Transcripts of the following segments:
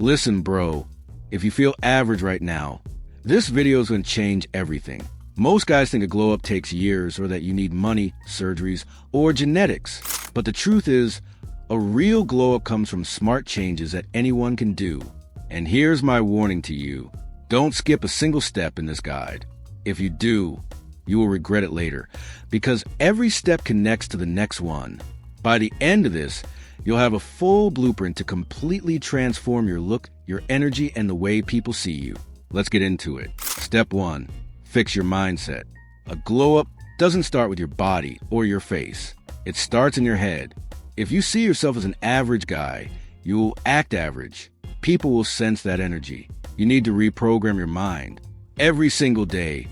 Listen, bro, if you feel average right now, this video is going to change everything. Most guys think a glow up takes years or that you need money, surgeries, or genetics. But the truth is, a real glow up comes from smart changes that anyone can do. And here's my warning to you. Don't skip a single step in this guide. If you do, you will regret it later, because every step connects to the next one. By the end of this, you'll have a full blueprint to completely transform your look, your energy, and the way people see you. Let's get into it. Step 1. Fix your mindset. A glow up doesn't start with your body or your face. It starts in your head. If you see yourself as an average guy, you will act average. People will sense that energy. You need to reprogram your mind. Every single day,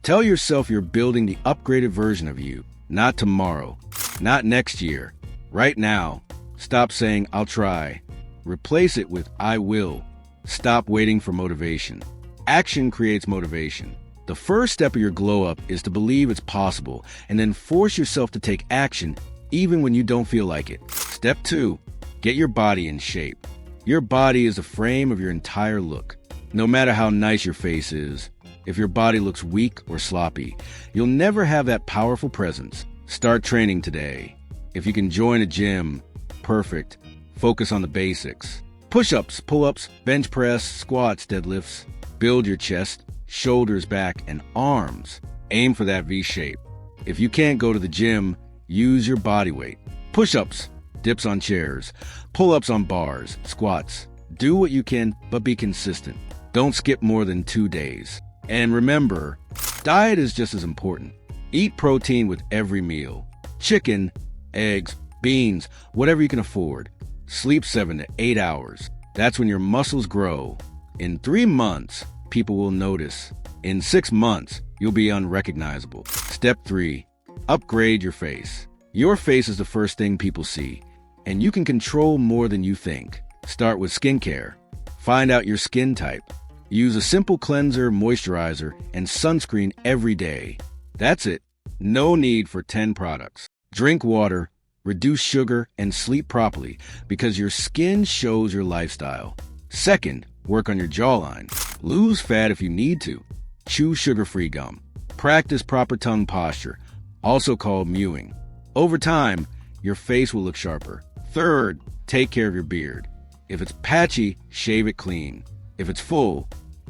tell yourself you're building the upgraded version of you. Not tomorrow, not next year. Right now. Stop saying, "I'll try." Replace it with, "I will." Stop waiting for motivation. Action creates motivation. The first step of your glow up is to believe it's possible and then force yourself to take action even when you don't feel like it. Step 2. Get your body in shape. Your body is the frame of your entire look. No matter how nice your face is, if your body looks weak or sloppy, you'll never have that powerful presence. Start training today. If you can join a gym, perfect. Focus on the basics. Push-ups, pull-ups, bench press, squats, deadlifts. Build your chest, shoulders, back, and arms. Aim for that V shape. If you can't go to the gym, use your body weight. Push-ups, dips on chairs, pull-ups on bars, squats. Do what you can, but be consistent. Don't skip more than 2 days. And remember, diet is just as important. Eat protein with every meal. Chicken, eggs, beans, whatever you can afford. Sleep 7 to 8 hours. That's when your muscles grow. In 3 months, people will notice. In 6 months, you'll be unrecognizable. Step 3. Upgrade your face. Your face is the first thing people see, and you can control more than you think. Start with skincare. Find out your skin type. Use a simple cleanser, moisturizer, and sunscreen every day. That's it. No need for 10 products. Drink water, reduce sugar, and sleep properly because your skin shows your lifestyle. Second, work on your jawline. Lose fat if you need to. Chew sugar-free gum. Practice proper tongue posture, also called mewing. Over time, your face will look sharper. Third, take care of your beard. If it's patchy, shave it clean. If it's full,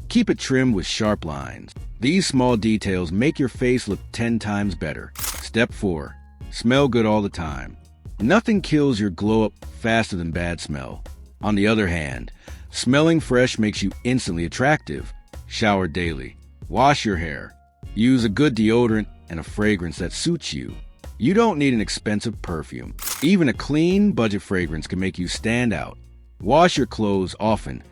keep it trimmed with sharp lines. These small details make your face look 10 times better. Step 4. Smell good all the time. Nothing kills your glow up faster than bad smell. On the other hand, smelling fresh makes you instantly attractive. Shower daily. Wash your hair. Use a good deodorant and a fragrance that suits you. You don't need an expensive perfume. Even a clean, budget fragrance can make you stand out. Wash your clothes often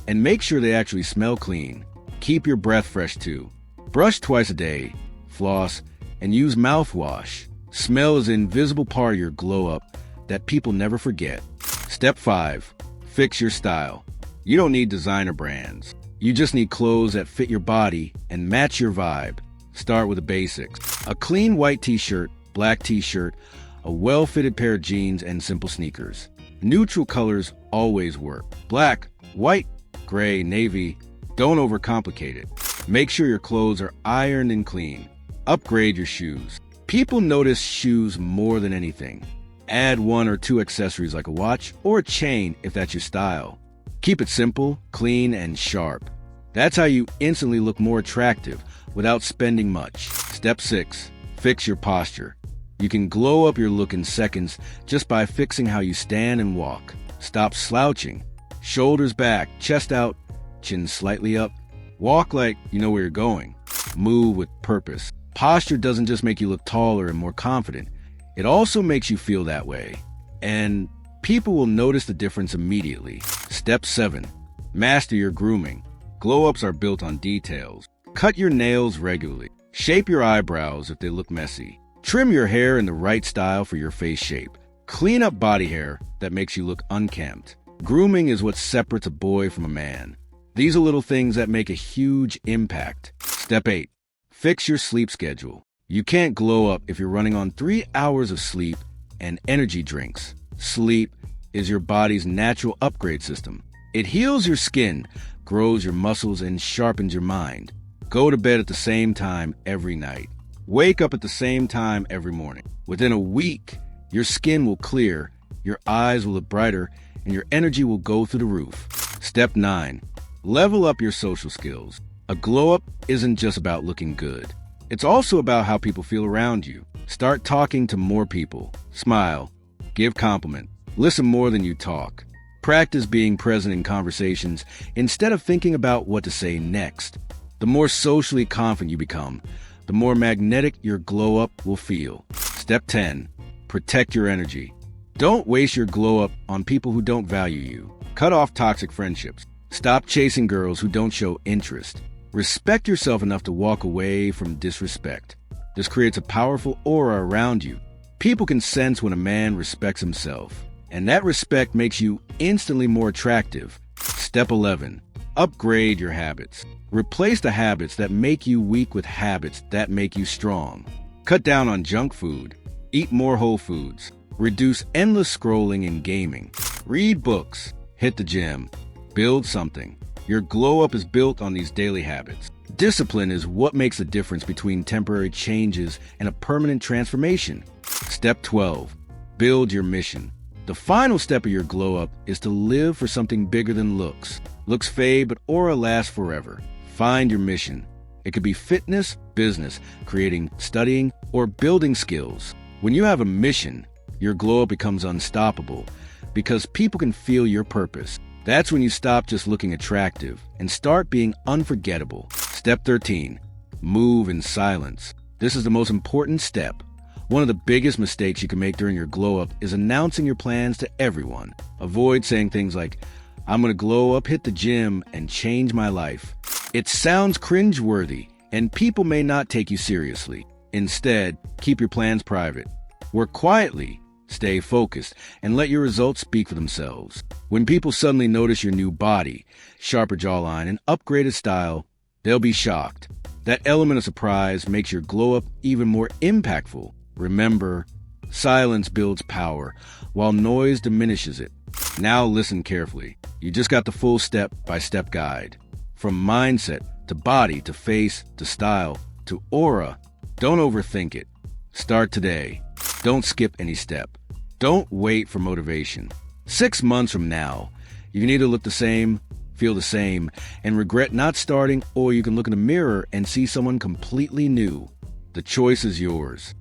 and make sure they actually smell clean. Keep your breath fresh too. Brush twice a day, floss, and use mouthwash. Smell is an invisible part of your glow up that people never forget. Step 5. Fix your style. You don't need designer brands. You just need clothes that fit your body and match your vibe. Start with the basics. A clean white t-shirt, black t-shirt, a well-fitted pair of jeans, and simple sneakers. Neutral colors always work. Black, white, gray, navy. Don't overcomplicate it. Make sure your clothes are ironed and clean. Upgrade your shoes. People notice shoes more than anything. Add 1 or 2 accessories like a watch or a chain if that's your style. Keep it simple, clean, and sharp. That's how you instantly look more attractive without spending much. Step 6. Fix your posture. You can glow up your look in seconds just by fixing how you stand and walk. Stop slouching. Shoulders back, chest out, chin slightly up. Walk like you know where you're going. Move with purpose. Posture doesn't just make you look taller and more confident. It also makes you feel that way. And people will notice the difference immediately. Step 7. Master your grooming. Glow-ups are built on details. Cut your nails regularly. Shape your eyebrows if they look messy. Trim your hair in the right style for your face shape. Clean up body hair that makes you look unkempt. Grooming is what separates a boy from a man. These are little things that make a huge impact. Step 8. Fix your sleep schedule. You can't glow up if you're running on 3 hours of sleep and energy drinks. Sleep is your body's natural upgrade system. It heals your skin, grows your muscles, and sharpens your mind. Go to bed at the same time every night. Wake up at the same time every morning. Within a week, your skin will clear, your eyes will look brighter, and your energy will go through the roof. Step 9. Level up your social skills. A glow-up isn't just about looking good. It's also about how people feel around you. Start talking to more people. Smile. Give compliments. Listen more than you talk. Practice being present in conversations instead of thinking about what to say next. The more socially confident you become, the more magnetic your glow-up will feel. Step 10. Protect your energy. Don't waste your glow-up on people who don't value you. Cut off toxic friendships. Stop chasing girls who don't show interest. Respect yourself enough to walk away from disrespect. This creates a powerful aura around you. People can sense when a man respects himself, and that respect makes you instantly more attractive. Step 11. Upgrade your habits. Replace the habits that make you weak with habits that make you strong. Cut down on junk food. Eat more whole foods. Reduce endless scrolling and gaming. Read books. Hit the gym. Build something. Your glow-up is built on these daily habits. Discipline is what makes the difference between temporary changes and a permanent transformation. Step 12. Build your mission. The final step of your glow-up is to live for something bigger than looks. Looks fade, but aura lasts forever. Find your mission. It could be fitness, business, creating, studying, or building skills. When you have a mission, your glow-up becomes unstoppable because people can feel your purpose. That's when you stop just looking attractive and start being unforgettable. Step 13. Move in silence. This is the most important step. One of the biggest mistakes you can make during your glow-up is announcing your plans to everyone. Avoid saying things like, "I'm gonna glow up, hit the gym, and change my life." It sounds cringeworthy, and people may not take you seriously. Instead, keep your plans private. Work quietly, stay focused, and let your results speak for themselves. When people suddenly notice your new body, sharper jawline, and upgraded style, they'll be shocked. That element of surprise makes your glow-up even more impactful. Remember, silence builds power, while noise diminishes it. Now listen carefully. You just got the full step-by-step guide. From mindset, to body, to face, to style, to aura. Don't overthink it. Start today. Don't skip any step. Don't wait for motivation. 6 months from now, you can either look the same, feel the same, and regret not starting, or you can look in the mirror and see someone completely new. The choice is yours.